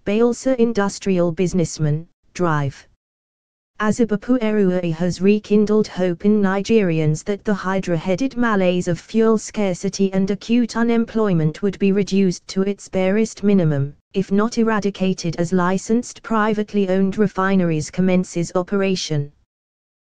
Bayelsa industrial businessman, drive. Azubapu Eruai has rekindled hope in Nigerians that the hydra-headed malaise of fuel scarcity and acute unemployment would be reduced to its barest minimum, if not eradicated, as licensed privately owned refineries commences operation.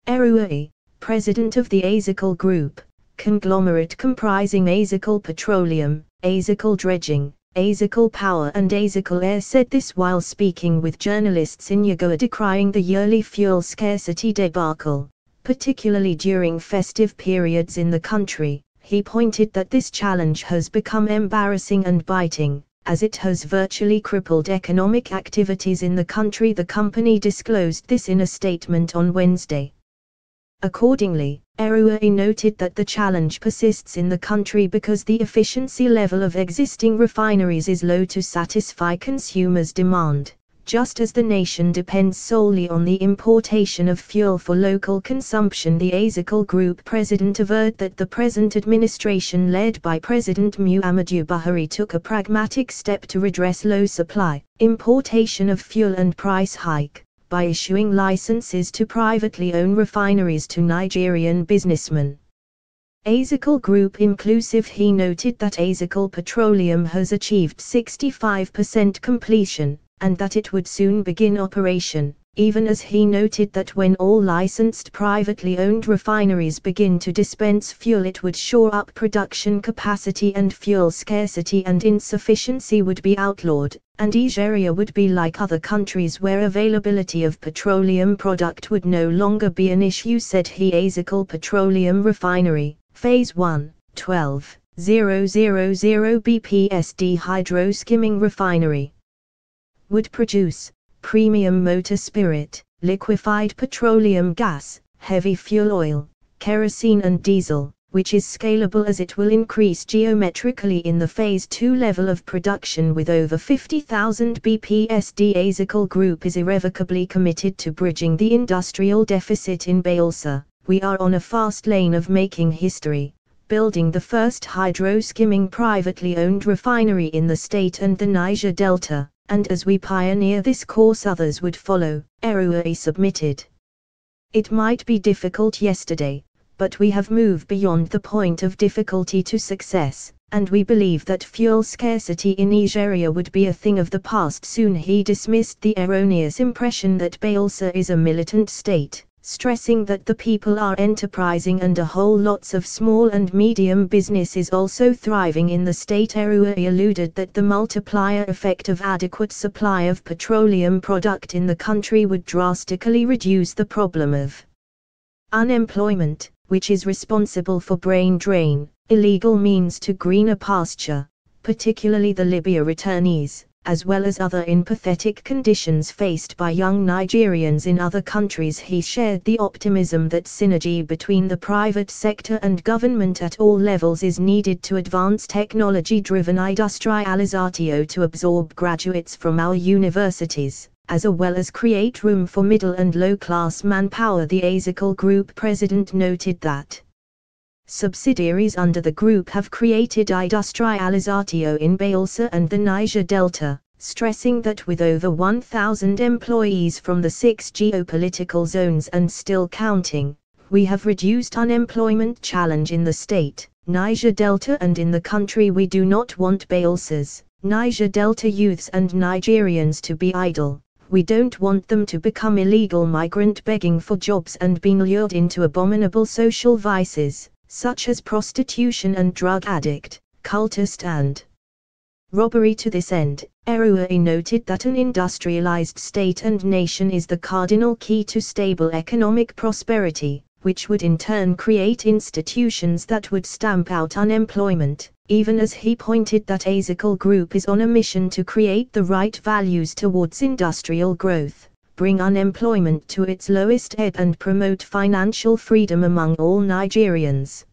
Eruai, president of the Azical Group, conglomerate comprising Azical Petroleum, Azical Dredging, Azical Power and Azical Air, said this while speaking with journalists in Yagoa, decrying the yearly fuel scarcity debacle, particularly during festive periods in the country. He pointed that this challenge has become embarrassing and biting, as it has virtually crippled economic activities in the country. The company disclosed this in a statement on Wednesday. Accordingly, Eruai noted that the challenge persists in the country because the efficiency level of existing refineries is low to satisfy consumers' demand, just as the nation depends solely on the importation of fuel for local consumption. The Azical Group president averred that the present administration led by President Muhammadu Buhari took a pragmatic step to redress low supply, importation of fuel and price hike, by issuing licenses to privately owned refineries to Nigerian businessmen. Azical Group inclusive. He noted that Azical Petroleum has achieved 65% completion, and that it would soon begin operation, even as he noted that when all licensed privately owned refineries begin to dispense fuel, it would shore up production capacity and fuel scarcity and insufficiency would be outlawed, and Nigeria would be like other countries where availability of petroleum product would no longer be an issue, said he. Azical Petroleum Refinery, Phase 1, 12,000 BPSD hydro-skimming refinery, would produce premium motor spirit, liquefied petroleum gas, heavy fuel oil, kerosene and diesel, which is scalable as it will increase geometrically in the Phase 2 level of production with over 50,000 BPSD. Azical Group is irrevocably committed to bridging the industrial deficit in Bayelsa. We are on a fast lane of making history, building the first hydro-skimming privately owned refinery in the state and the Niger Delta, and as we pioneer this course others would follow, Eruai submitted. It might be difficult yesterday, but we have moved beyond the point of difficulty to success, and we believe that fuel scarcity in Nigeria would be a thing of the past soon. He dismissed the erroneous impression that Bayelsa is a militant state, stressing that the people are enterprising and a whole lots of small and medium business is also thriving in the state. Eruai alluded that the multiplier effect of adequate supply of petroleum product in the country would drastically reduce the problem of unemployment, which is responsible for brain drain, illegal means to greener pasture, particularly the Libya returnees, as well as other empathetic conditions faced by young Nigerians in other countries. He shared the optimism that synergy between the private sector and government at all levels is needed to advance technology-driven industrialization to absorb graduates from our universities, as well as create room for middle and low-class manpower. The Azical Group president noted that subsidiaries under the group have created industrialization in Bayelsa and the Niger Delta, stressing that with over 1,000 employees from the 6 geopolitical zones and still counting, we have reduced unemployment challenge in the state, Niger Delta and in the country. We do not want Bayelsa's, Niger Delta youths and Nigerians to be idle. We don't want them to become illegal migrant begging for jobs and being lured into abominable social vices, such as prostitution and drug addict, cultist and robbery. To this end, Eruai noted that an industrialized state and nation is the cardinal key to stable economic prosperity, which would in turn create institutions that would stamp out unemployment, even as he pointed that Azical Group is on a mission to create the right values towards industrial growth, bring unemployment to its lowest ebb and promote financial freedom among all Nigerians.